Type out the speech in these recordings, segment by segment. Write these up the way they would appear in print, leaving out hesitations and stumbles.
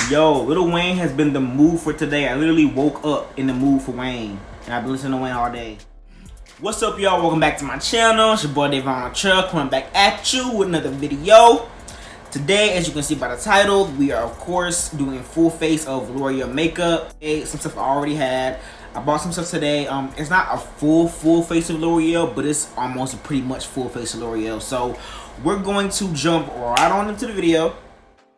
Yo, Lil Wayne has been the mood for today. I literally woke up in the mood for Wayne, and I've been listening to Wayne all day. What's up, y'all? Welcome back to my channel. It's your boy Dave on the truck, coming back at you with another video. Today, as you can see by the title, we are of course doing full face of L'Oreal makeup. Some stuff I already had. I bought some stuff today. It's not a full face of L'Oreal, but it's almost a pretty much full face of L'Oreal. So we're going to jump right on into the video.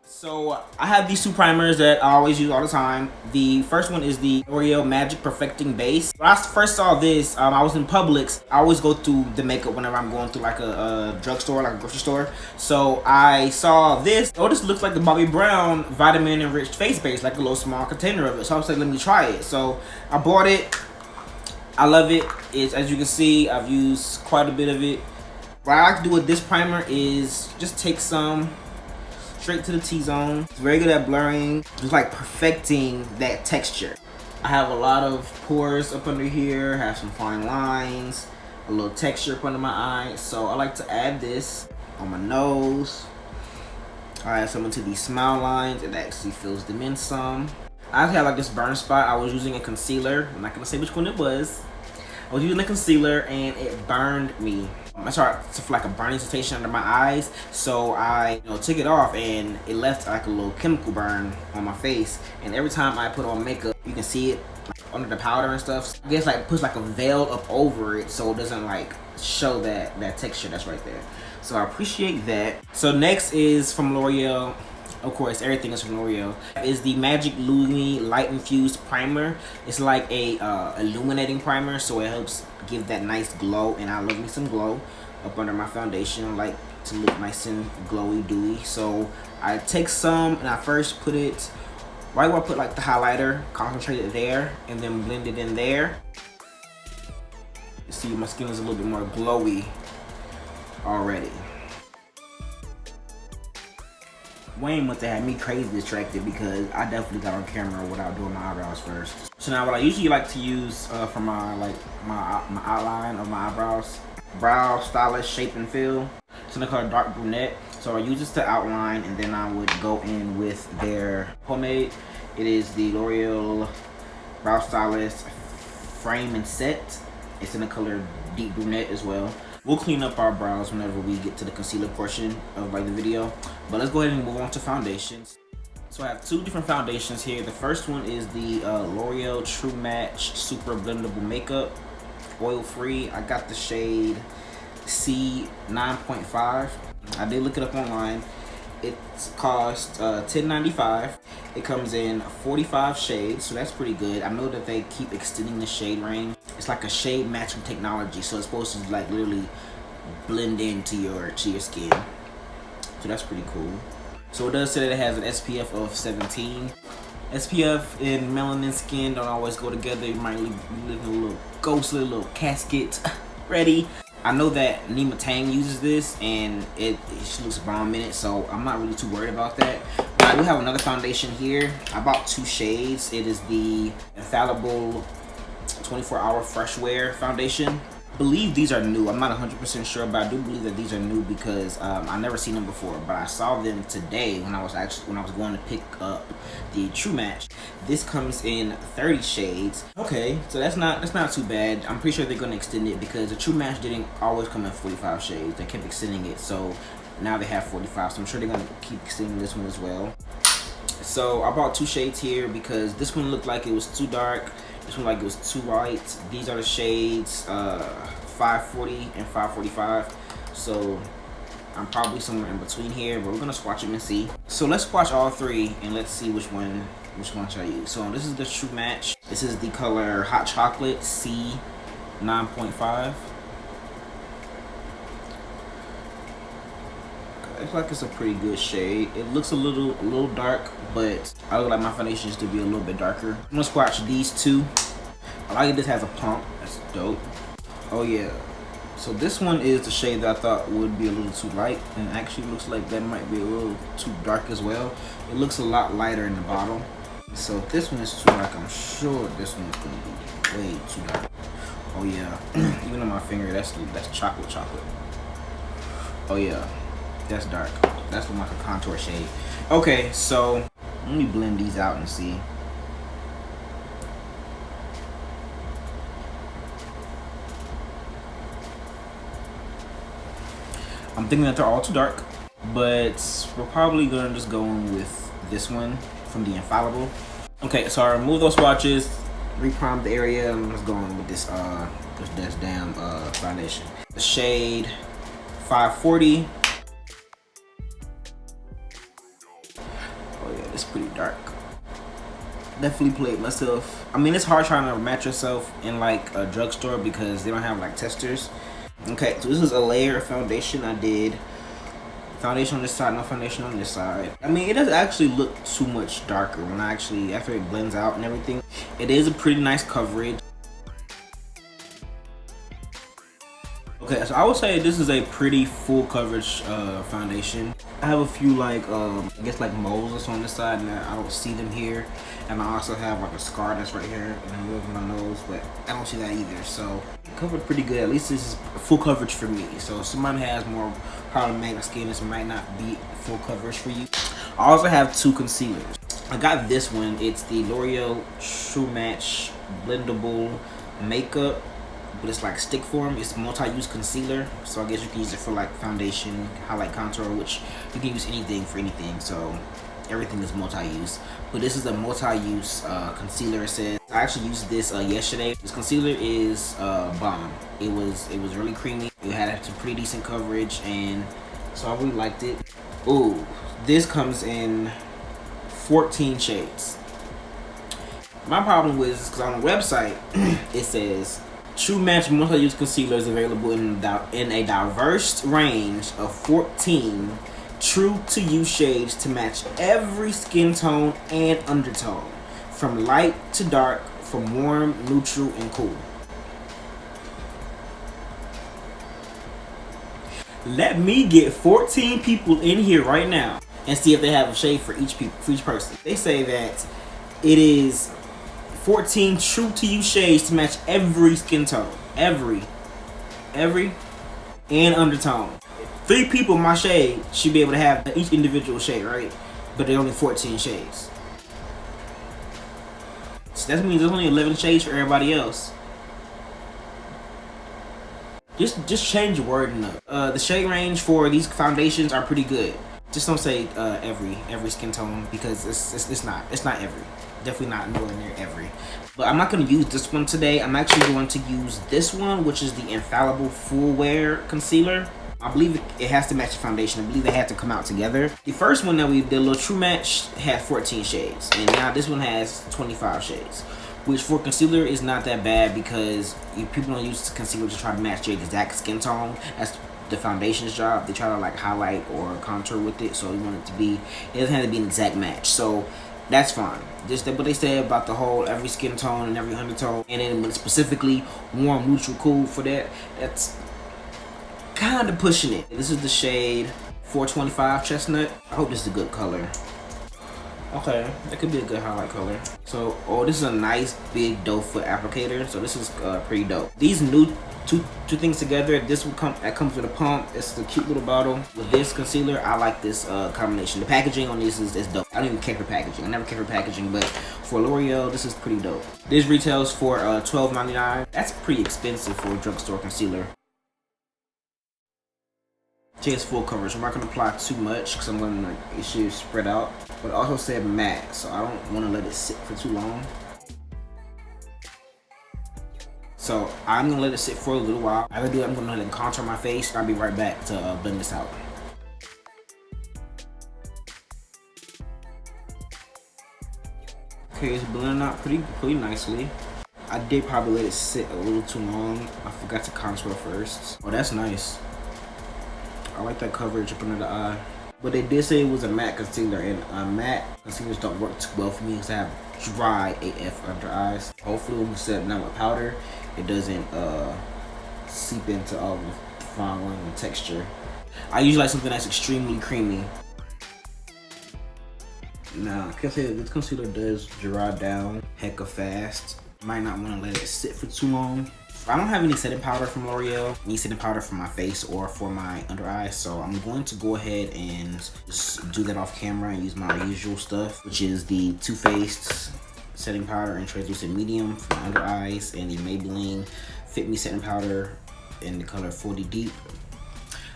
So I have these two primers that I always use all the time. The first one is the L'Oreal Magic Perfecting Base. When I first saw this, I was in Publix. I always go through the makeup whenever I'm going through like a drugstore, like a grocery store. So I saw this. Oh, this looks like the Bobbi Brown vitamin enriched face base, like a little small container of it. So I was like, let me try it. So I bought it. I love it. It's, as you can see, I've used quite a bit of it. What I like to do with this primer is just take some straight to the T-zone. It's very good at blurring, just like perfecting that texture. I have a lot of pores up under here, have some fine lines, a little texture up under my eyes. So I like to add this on my nose. I add some into these smile lines. It actually fills them in some. I had like this burn spot. I was using a concealer. I'm not gonna say which one it was. I was using a concealer and it burned me. I started to feel like a burning sensation under my eyes, so I took it off and it left like a little chemical burn on my face. And every time I put on makeup, you can see it like, under the powder and stuff. I guess like puts like a veil up over it so it doesn't like show that texture that's right there. So I appreciate that. So next is from L'Oreal. Of course, everything is from L'Oreal. Is the Magic Lumi Light Infused Primer. It's like a illuminating primer, so it helps give that nice glow. And I love me some glow up under my foundation. I like to look nice and glowy, dewy. So I take some and I first put it right where I put like the highlighter, concentrate it there, and then blend it in there. You see, my skin is a little bit more glowy already. Wayne must have had me crazy distracted because I definitely got on camera without doing my eyebrows first. So now what I usually like to use for my outline of my eyebrows, Brow Stylist Shape and Fill. It's in the color Dark Brunette. So I use this to outline and then I would go in with their pomade. It is the L'Oreal Brow Stylist Frame and Set. It's in the color Deep Brunette as well. We'll clean up our brows whenever we get to the concealer portion of like the video. But let's go ahead and move on to foundations. So I have two different foundations here. The first one is the L'Oreal True Match Super Blendable Makeup, oil free. I got the shade C 9.5. I did look it up online. It costs $10.95. It comes in 45 shades, so that's pretty good. I know that they keep extending the shade range. It's like a shade matching technology, so it's supposed to like literally blend into your skin. So that's pretty cool. So it does say that it has an SPF of 17. SPF and melanin skin don't always go together. You might leave a little ghostly little casket ready. I know that Nima Tang uses this and it looks bomb in it, so I'm not really too worried about that. But I do have another foundation here. I bought two shades. It is the Infallible 24-Hour Fresh Wear Foundation. I believe these are new. I'm not 100% sure, but I do believe that these are new because I never seen them before. But I saw them today when I was going to pick up the True Match. This comes in 30 shades. Okay, so that's not too bad. I'm pretty sure they're gonna extend it because the True Match didn't always come in 45 shades. They kept extending it, so now they have 45. So I'm sure they're gonna keep extending this one as well. So I bought two shades here because this one looked like it was too dark. This one like it was too light. These are the shades 540 and 545. So I'm probably somewhere in between here, but we're gonna swatch them and see. So let's swatch all three and let's see which one should I use. So this is the True Match. This is the color Hot Chocolate C 9.5. It's like it's a pretty good shade. It looks a little dark, but I would like my foundations to be a little bit darker. I'm gonna swatch these two. I like this has a pump. That's dope. Oh yeah. So this one is the shade that I thought would be a little too light, and actually looks like that might be a little too dark as well. It looks a lot lighter in the bottle. So if this one is too dark, I'm sure this one's gonna be way too dark. Oh yeah. Even on my finger, that's chocolate. Oh yeah. That's dark. That's like a contour shade. Okay, so Let me blend these out and see. I'm thinking that they're all too dark, but we're probably gonna just go in with this one from the Infallible. Okay, so I remove those swatches, reprime the area, and let's go in with this damn foundation. The shade 540. Oh yeah, it's pretty dark. Definitely played myself. I mean, it's hard trying to match yourself in like a drugstore because they don't have like testers. Okay, so this is a layer of foundation. I did foundation on this side, no foundation on this side. I mean, it doesn't actually look too much darker when I actually, after it blends out and everything. It is a pretty nice coverage. Okay, so I would say this is a pretty full coverage foundation. I have a few like, I guess like moles on this side, and I don't see them here. And I also have like a scar that's right here in the middle of my nose, but I don't see that either. So covered pretty good. At least this is full coverage for me. So if somebody has more problematic skin, this might not be full coverage for you. I also have two concealers. I got this one. It's the L'Oreal True Match Blendable Makeup, but it's like stick form. It's multi-use concealer, so I guess you can use it for like foundation, highlight, contour, which you can use anything for anything. So everything is multi-use, but this is a multi-use concealer. It says I actually used this yesterday. This concealer is bomb. It was really creamy. It had some pretty decent coverage, and so I really liked it. Ooh, this comes in 14 shades. My problem was because on the website it says True Match multi-use concealer is available in a diverse range of 14 true to you shades to match every skin tone and undertone, from light to dark, from warm, neutral, and cool. Let me get 14 people in here right now and see if they have a shade for each person. They say that it is 14 true to you shades to match every skin tone, every and undertone. 3 people my shade should be able to have each individual shade, right? But they're only 14 shades. So that means there's only 11 shades for everybody else. Just change the wording up. The shade range for these foundations are pretty good. Just don't say every skin tone, because it's not every. Definitely not nowhere near every. But I'm not going to use this one today. I'm actually going to use this one, which is the Infallible Full Wear Concealer. I believe it has to match the foundation. I believe they had to come out together. The first one that we did, a little True Match, had 14 shades, and now this one has 25 shades, which for concealer is not that bad, because people don't use concealer to try to match your exact skin tone. That's the foundation's job. They try to like highlight or contour with it, so you want it to be, it doesn't have to be an exact match. So that's fine. Just what they say about the whole every skin tone and every undertone, and then when specifically warm, neutral, cool for that, that's kind of pushing it. This is the shade 425 Chestnut. I hope this is a good color. Okay, that could be a good highlight color. So, oh, this is a nice big doe foot applicator. So this is pretty dope. These new two things together. This will comes with a pump. It's a cute little bottle. With this concealer, I like this combination. The packaging on this is dope. I don't even care for packaging. I never care for packaging, but for L'Oreal, this is pretty dope. This retails for $12.99. That's pretty expensive for a drugstore concealer. It's full coverage. I'm not gonna apply too much because I'm gonna it should spread out. But it also said matte, so I don't want to let it sit for too long. So I'm gonna let it sit for a little while. I'm gonna let it contour my face. I'll be right back to blend this out. Okay, it's blending out pretty nicely. I did probably let it sit a little too long. I forgot to contour first. Oh, that's nice. I like that coverage up under the eye. But they did say it was a matte concealer, and matte concealers don't work too well for me because I have dry AF under eyes. Hopefully when we set it down with powder, it doesn't seep into all the fine line and texture. I usually like something that's extremely creamy. Now, I can say that this concealer does dry down hecka fast. Might not want to let it sit for too long. I don't have any setting powder from L'Oreal, any setting powder for my face or for my under eyes, so I'm going to go ahead and just do that off camera and use my usual stuff, which is the Too Faced setting powder in translucent medium for my under eyes, and the Maybelline Fit Me setting powder in the color 40 deep.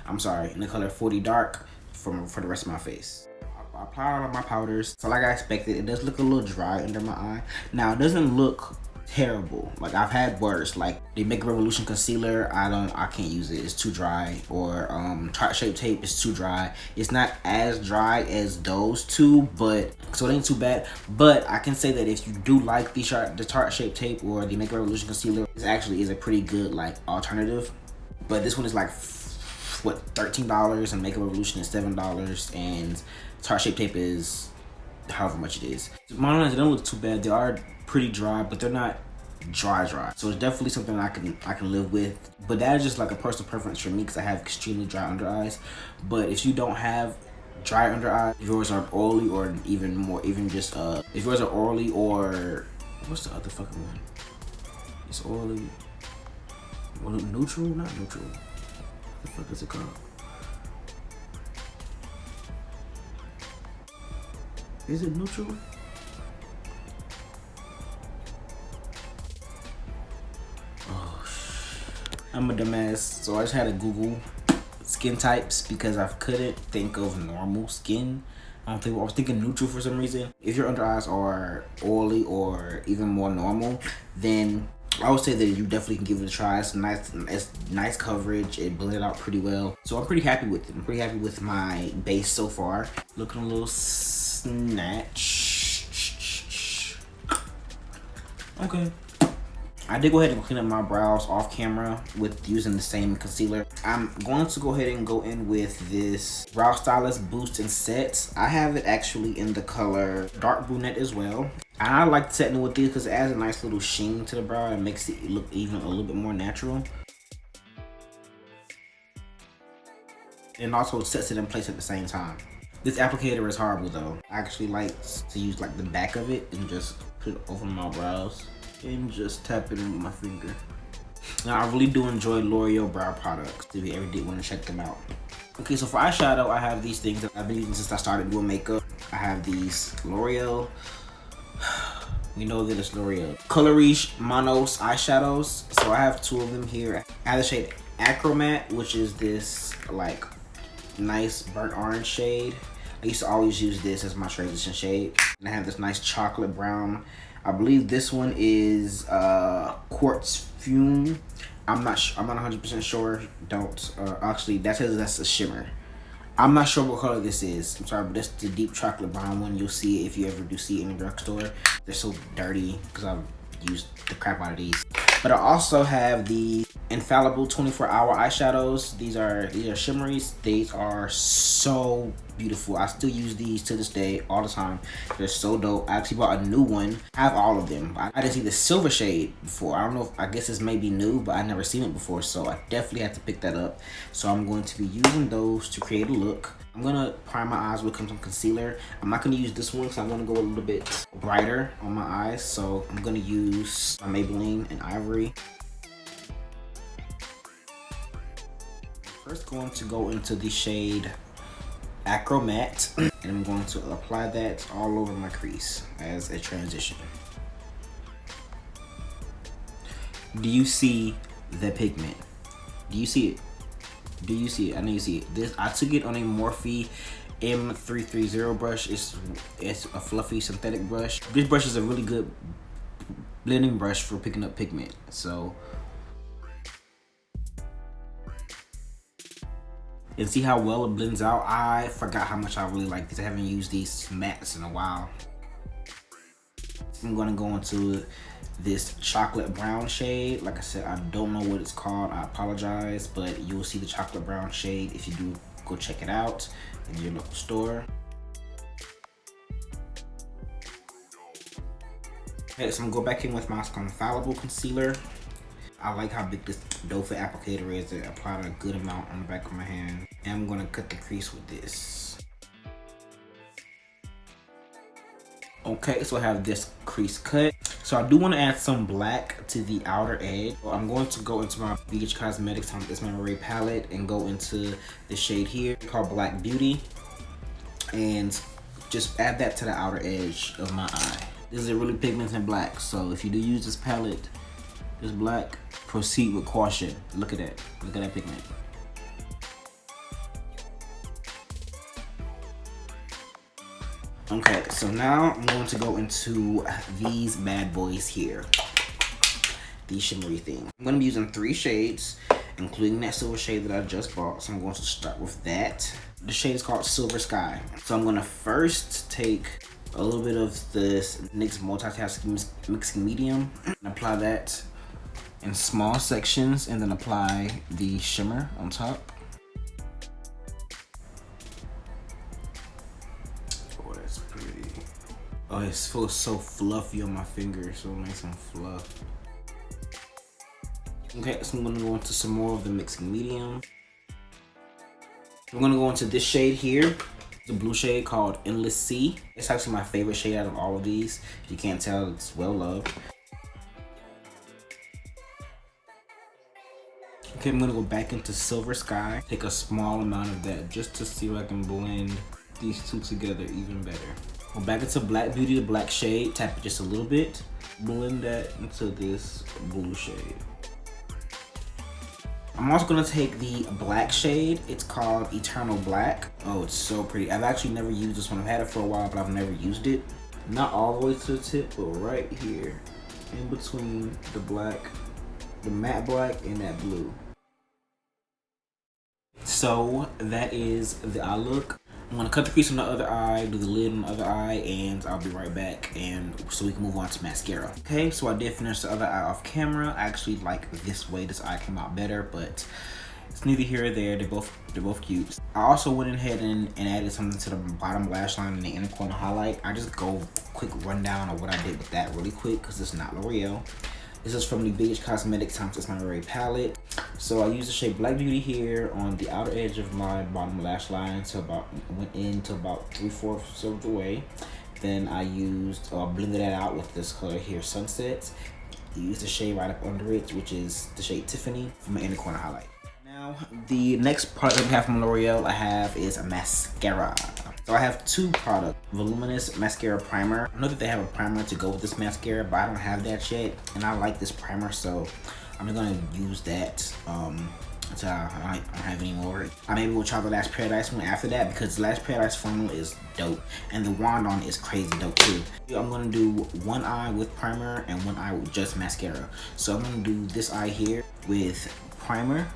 I'm sorry, in the color 40 dark for the rest of my face. I applied all of my powders, so like I expected, it does look a little dry under my eye. Now it doesn't look terrible. Like I've had worse, like the Make Revolution concealer, I can't use it, it's too dry. Or Tarte Shape Tape is too dry. It's not as dry as those two, but so it ain't too bad. But I can say that if you do like the Tarte Shape Tape or the Make Revolution concealer, it actually is a pretty good like alternative. But this one is like what, $13, and Make Revolution is $7, and Tarte Shape Tape is however much it is. My lines, they don't look too bad. They are pretty dry, but they're not dry. So it's definitely something I can live with. But that is just like a personal preference for me because I have extremely dry under eyes. But if you don't have dry under eyes, if yours are oily or even more, even just if yours are oily or what's the other fucking one? It's oily. Well, neutral, not neutral. What the fuck is it called? Is it neutral? Oh, I'm a dumbass. So I just had to Google skin types because I couldn't think of normal skin. I was thinking neutral for some reason. If your under eyes are oily or even more normal, then I would say that you definitely can give it a try. It's nice coverage. It blended out pretty well. So I'm pretty happy with it. I'm pretty happy with my base so far. Looking a little snatch. Okay. I did go ahead and clean up my brows off camera with using the same concealer. I'm going to go ahead and go in with this Brow Stylist Boost and Set. I have it actually in the color dark brunette as well. And I like setting it with these because it adds a nice little sheen to the brow and makes it look even a little bit more natural. And also sets it in place at the same time. This applicator is horrible though. I actually like to use like the back of it and just put it over my brows and just tap it in with my finger. Now I really do enjoy L'Oreal brow products if you ever did want to check them out. Okay, so for eyeshadow, I have these things that I've been using since I started doing makeup. I have these L'Oreal, we know that it's L'Oreal Colorish Monos eyeshadows. So I have two of them here. I have the shade Achromat, which is this like nice burnt orange shade. I used to always use this as my transition shade. And I have this nice chocolate brown. I believe this one is Quartz Fume. I'm not 100% sure. Don't actually that says that's a shimmer. I'm not sure what color this is. I'm sorry, but that's the deep chocolate brown one. You'll see it if you ever do see it in the drugstore. They're so dirty because I've used the crap out of these. But I also have the Infallible 24-hour eyeshadows. These are shimmeries. These are so beautiful. I still use these to this day all the time. They're so dope. I actually bought a new one. I have all of them. I didn't see the silver shade before. I don't know if, I guess it's maybe new, but I've never seen it before, so I definitely had to pick that up. So I'm going to be using those to create a look. I'm gonna prime my eyes with some concealer. I'm not gonna use this one because I want to go a little bit brighter on my eyes. So I'm gonna use my Maybelline in Ivory. First going to go into the shade Achromat, and I'm going to apply that all over my crease as a transition. Do you see the pigment? Do you see it? Do you see it? I know you see it. This, I took it on a Morphe M330 brush. It's a fluffy synthetic brush. This brush is a really good blending brush for picking up pigment. So, and see how well it blends out. I forgot how much I really like these. I haven't used these mattes in a while. I'm gonna go into this chocolate brown shade. Like I said, I don't know what it's called. I apologize, but you will see the chocolate brown shade if you do go check it out in your local store. Okay, so I'm gonna go back in with my Infallible concealer. I like how big this doe foot applicator is. It applied a good amount on the back of my hand. And I'm gonna cut the crease with this. Okay, so I have this crease cut. So I do want to add some black to the outer edge. So I'm going to go into my BH Cosmetics It's My Ray palette and go into the shade here called Black Beauty. And just add that to the outer edge of my eye. This is a really pigmented black, so if you do use this palette, this black, proceed with caution. Look at that. Look at that pigment. Okay, so now I'm going to go into these bad boys here. These shimmery things. I'm going to be using 3 shades, including that silver shade that I just bought. So I'm going to start with that. The shade is called Silver Sky. So I'm going to first take a little bit of this NYX Multitasking Mixing Medium and apply that in small sections, and then apply the shimmer on top. Oh, that's pretty. Oh, it feels so fluffy on my fingers, so nice and fluff. Okay, so I'm gonna go into some more of the mixing medium. I'm gonna go into this shade here, the blue shade called Endless Sea. It's actually my favorite shade out of all of these. If you can't tell, it's well loved. Okay, I'm gonna go back into Silver Sky. Take a small amount of that just to see if I can blend these two together even better. Go back into Black Beauty, the black shade. Tap it just a little bit. Blend that into this blue shade. I'm also gonna take the black shade. It's called Eternal Black. Oh, it's so pretty. I've actually never used this one. I've had it for a while, but I've never used it. Not all the way to the tip, but right here, in between the black, the matte black and that blue. So that is the eye look. I'm gonna cut the crease on the other eye, do the lid on the other eye, and I'll be right back, and so we can move on to mascara. Okay, so I did finish the other eye off camera. I actually like this way. This eye came out better, but it's neither here or there. They're both cute. I also went ahead and added something to the bottom lash line and the inner corner highlight. I just go quick rundown of what I did with that really quick because it's not L'Oreal. This is from the BH Cosmetics It's My Ray palette. So I used the shade Black Beauty here on the outer edge of my bottom lash line to went into about 3/4 of the way. Then I blended that out with this color here, Sunset. Used the shade right up under it, which is the shade Tiffany for my inner corner highlight. Now, the next product we have from L'Oreal is a mascara. So I have 2 products, Voluminous Mascara Primer. I know that they have a primer to go with this mascara, but I don't have that yet. And I like this primer, so I'm gonna use that until I don't have any more. I maybe will try the Last Paradise one after that because the Last Paradise formula is dope. And the wand on it is crazy dope too. I'm gonna do one eye with primer and one eye with just mascara. So I'm gonna do this eye here with primer.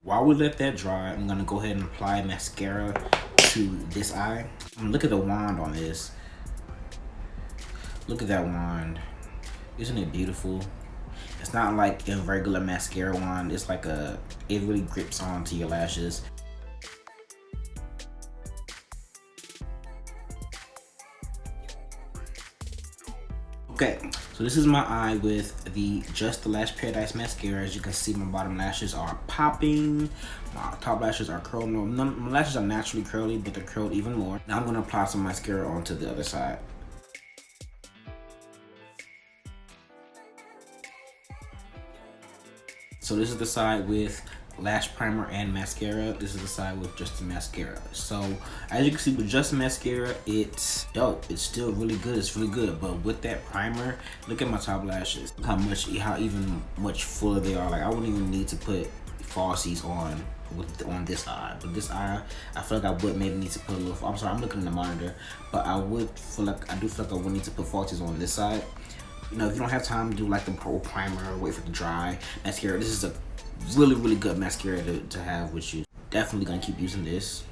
While we let that dry, I'm gonna go ahead and apply mascara to this eye. Look at the wand on this. Look at that wand. Isn't it beautiful? It's not like a regular mascara wand. It's like it really grips onto your lashes. Okay, so this is my eye with just the Last Paradise mascara. As you can see, my bottom lashes are popping. My top lashes are curled. No, my lashes are naturally curly, but they're curled even more. Now I'm gonna apply some mascara onto the other side. So this is the side with lash primer and mascara. This is the side with just the mascara. So as you can see, with just the mascara, it's dope. It's still really good. It's really good. But with that primer, look at my top lashes. Look how much fuller they are. Like I wouldn't even need to put falsies on this eye. But this eye, I feel like I would maybe need to put a little. I'm sorry, I'm looking in the monitor, but I do feel like I would need to put falsies on this side. You know, if you don't have time to do like the whole primer, wait for it to dry, mascara, this is a really good mascara to have with you. Definitely gonna keep using this,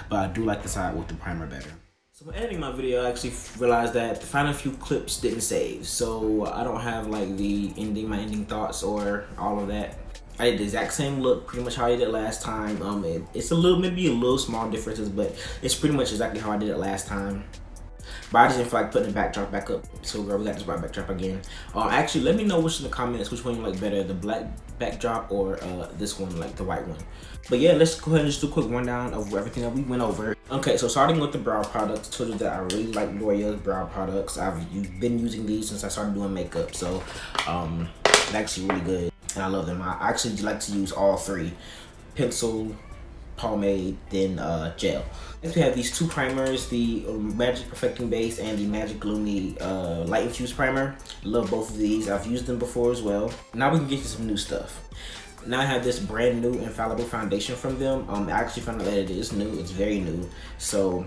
but I do like the side with the primer better. So when editing my video, I actually realized that the final few clips didn't save, so I don't have like my ending thoughts or all of that. I did the exact same look, pretty much how I did it last time. It's maybe a little small differences, but it's pretty much exactly how I did it last time. But I just didn't feel like putting the backdrop back up. So girl, we got this black backdrop again. Actually, let me know which in the comments, which one you like better, the black backdrop or this one, like the white one. But yeah, let's go ahead and just do a quick rundown of everything that we went over. Okay, so starting with the brow products, I told you that I really like L'Oreal's brow products. I've been using these since I started doing makeup, so they're actually really good, and I love them. I actually like to use all three: pencil, pomade, then gel. Next we have these two primers, the Magic Perfecting Base and the Magic Gloomy Light Infused Primer. Love both of these. I've used them before as well. Now we can get to some new stuff. Now I have this brand new Infallible foundation from them. I actually found out that it is new. It's very new. So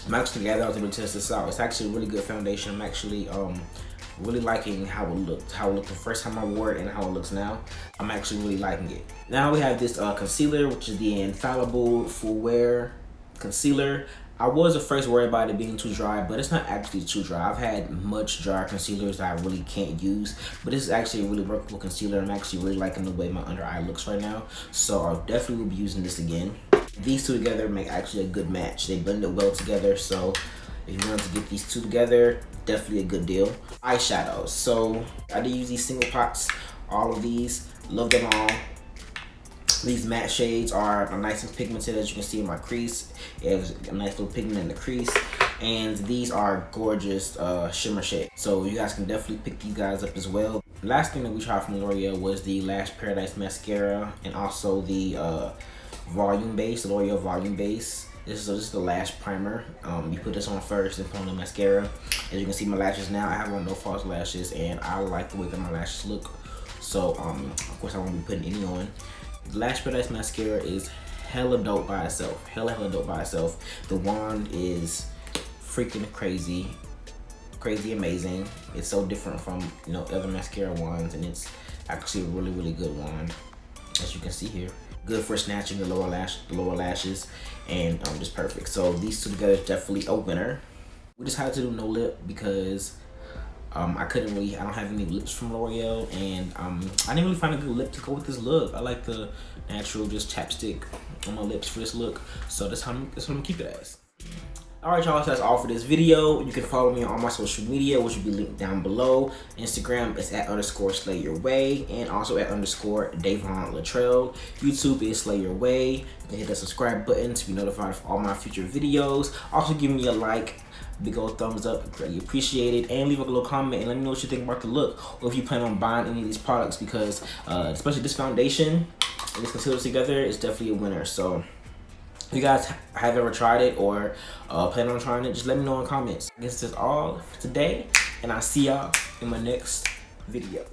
I'm actually glad I was able to test this out. It's actually a really good foundation. I'm actually really liking how it looked. How it looked the first time I wore it and how it looks now. I'm actually really liking it. Now we have this concealer, which is the Infallible Full Wear Concealer. I was at first worried about it being too dry, but it's not actually too dry. I've had much drier concealers that I really can't use, but this is actually a really workable concealer. I'm actually really liking the way my under eye looks right now, so I definitely will be using this again. These two together make actually a good match. They blend it well together, so if you want to get these two together, definitely a good deal. Eyeshadows. So I did use these single pots, all of these. Love them all. These matte shades are nice and pigmented, as you can see in my crease. It has a nice little pigment in the crease. And these are gorgeous shimmer shades. So you guys can definitely pick these guys up as well. Last thing that we tried from L'Oreal was the Lash Paradise Mascara and also the Volume Base, the L'Oreal Volume Base. This is the lash primer. You put this on first and put on the mascara. As you can see my lashes now, I have on no false lashes and I like the way that my lashes look. So of course I won't be putting any on. The Lash Paradise Mascara is hella dope by itself. Hella dope by itself. The wand is freaking crazy amazing. It's so different from, you know, other mascara wands, and it's actually a really good wand, as you can see here. Good for snatching the lower lashes, and just perfect. So these two together is definitely a winner. We decided to do no lip because I don't have any lips from L'Oreal, and I didn't really find a good lip to go with this look. I like the natural just chapstick on my lips for this look, so that's what I'm gonna keep it as. Alright y'all, so that's all for this video. You can follow me on all my social media, which will be linked down below. Instagram is @_SlayYourWay, and also @_DavonLatrell. YouTube is Slay Your Way. You can hit that subscribe button to be notified for all my future videos. Also give me a like, big old thumbs up, greatly appreciate it, and leave a little comment and let me know what you think about the look, or if you plan on buying any of these products, because especially this foundation and this concealer together is definitely a winner. So if you guys have ever tried it or plan on trying it, just let me know in the comments. I guess that's all for today, and I'll see y'all in my next video.